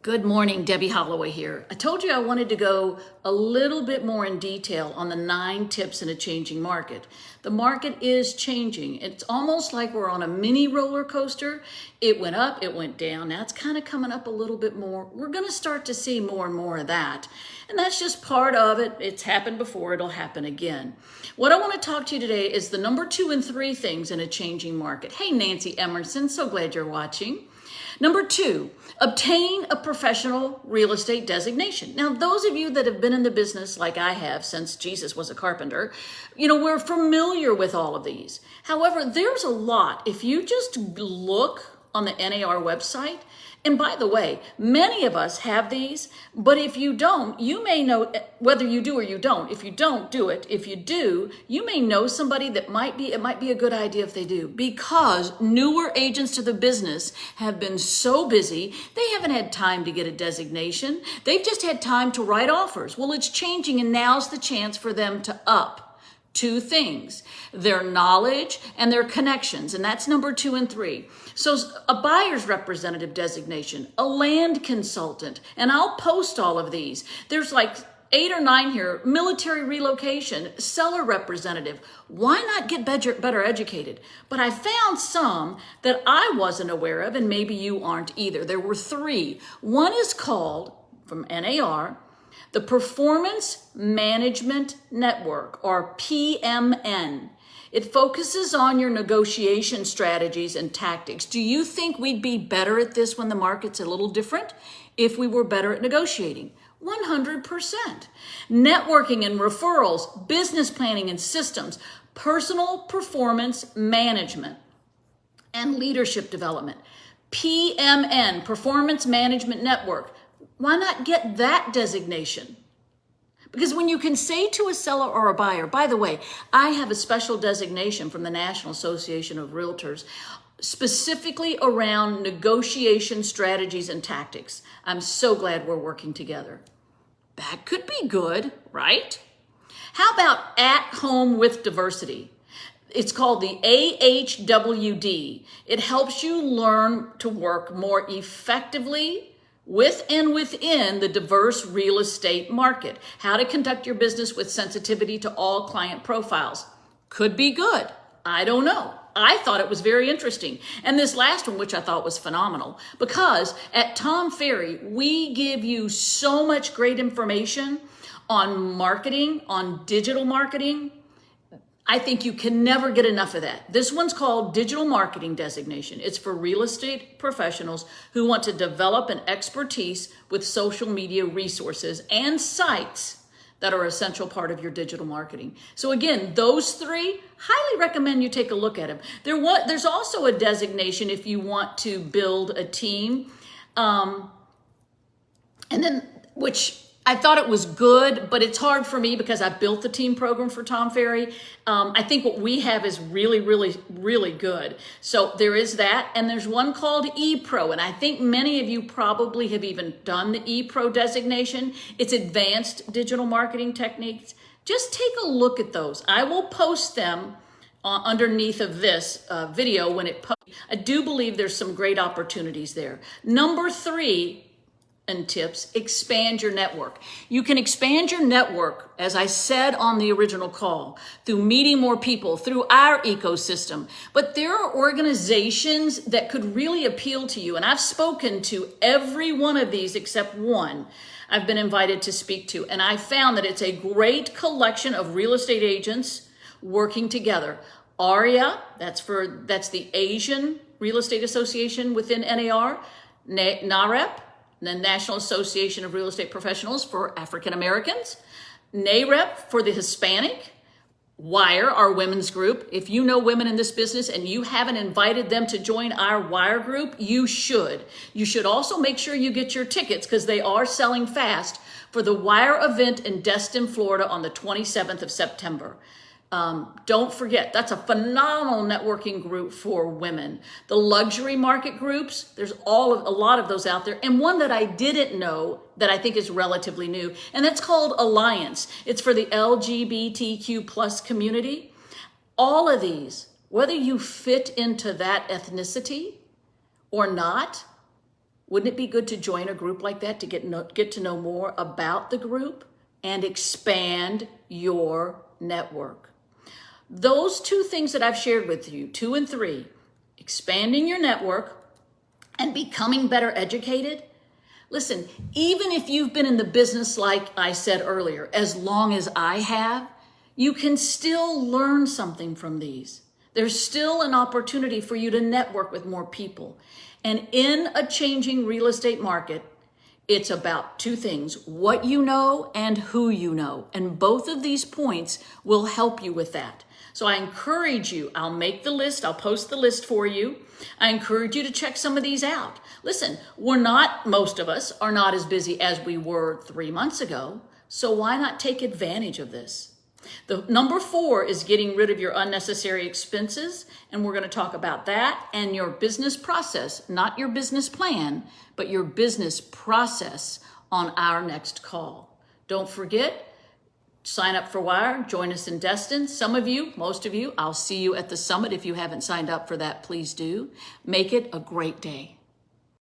Good morning, Debbie Holloway here. I told you I wanted to go a little bit more in detail on the 9 tips in a changing market. The market is changing. It's almost like we're on a mini roller coaster. It went up, it went down. Now it's kind of coming up a little bit more. We're going to start to see more and more of that. And that's just part of it. It's happened before, it'll happen again. What I want to talk to you today is the number 2 and 3 things in a changing market. Hey, Nancy Emerson, so glad you're watching. Number 2, obtain a professional real estate designation. Now, those of you that have been in the business like I have since Jesus was a carpenter, we're familiar with all of these. However, there's a lot. If you just look on the NAR website, and by the way, many of us have these, but if you don't, you may know whether you do or you don't. If you don't, do it. If you do, you may know somebody that it might be a good idea if they do, because newer agents to the business have been so busy, they haven't had time to get a designation. They've just had time to write offers. Well, it's changing, and now's the chance for them to up 2 things: their knowledge and their connections. And that's number 2 and 3. So a buyer's representative designation, a land consultant, and I'll post all of these. There's like 8 or 9 here: military relocation, seller representative. Why not get better educated? But I found some that I wasn't aware of, and maybe you aren't either. There were 3. One is called, from NAR, the Performance Management Network, or PMN. It focuses on your negotiation strategies and tactics. Do you think we'd be better at this when the market's a little different if we were better at negotiating? 100%. Networking and referrals, business planning and systems, personal performance management, and leadership development. PMN, Performance Management Network. Why not get that designation? Because when you can say to a seller or a buyer, by the way, I have a special designation from the National Association of Realtors specifically around negotiation strategies and tactics. I'm so glad we're working together. That could be good, right? How about at home with diversity? It's called the AHWD. It helps you learn to work more effectively with and within the diverse real estate market. How to conduct your business with sensitivity to all client profiles. Could be good. I don't know. I thought it was very interesting. And this last one, which I thought was phenomenal, because at Tom Ferry, we give you so much great information on marketing, on digital marketing. I think you can never get enough of that. This one's called Digital Marketing Designation. It's for real estate professionals who want to develop an expertise with social media resources and sites that are an essential part of your digital marketing. So again, those 3, highly recommend you take a look at them. There's also a designation if you want to build a team, and then which I thought it was good, but it's hard for me because I built the team program for Tom Ferry. I think what we have is really, really, really good. So there is that. And there's one called ePro. And I think many of you probably have even done the ePro designation. It's advanced digital marketing techniques. Just take a look at those. I will post them underneath of this video when it posts. I do believe there's some great opportunities there. Number 3, and tips: expand your network. You can expand your network, as I said on the original call, through meeting more people, through our ecosystem. But there are organizations that could really appeal to you. And I've spoken to every one of these except one I've been invited to speak to. And I found that it's a great collection of real estate agents working together. ARIA, that's the Asian Real Estate Association within NAR, NAREP, the National Association of Real Estate Professionals for African Americans, NAREP for the Hispanic, WIRE, our women's group. If you know women in this business and you haven't invited them to join our WIRE group, you should. You should also make sure you get your tickets, because they are selling fast, for the WIRE event in Destin, Florida on the 27th of September. Don't forget, that's a phenomenal networking group for women. The luxury market groups, there's a lot of those out there. And one that I didn't know that I think is relatively new, and that's called Alliance. It's for the LGBTQ plus community. All of these, whether you fit into that ethnicity or not, Wouldn't it be good to join a group like that to get to know more about the group and expand your network? Those two things that I've shared with you, 2 and 3, expanding your network and becoming better educated. Listen, even if you've been in the business, like I said earlier, as long as I have, you can still learn something from these. There's still an opportunity for you to network with more people. And in a changing real estate market, it's about 2 things, what you know and who you know. And both of these points will help you with that. So I encourage you, I'll make the list, I'll post the list for you. I encourage you to check some of these out. Listen, most of us are not as busy as we were 3 months ago. So why not take advantage of this? The number 4 is getting rid of your unnecessary expenses. And we're going to talk about that and your business process, not your business plan, but your business process on our next call. Don't forget, sign up for WIRE, join us in Destin. Some of you, most of you, I'll see you at the summit. If you haven't signed up for that, please do. Make it a great day.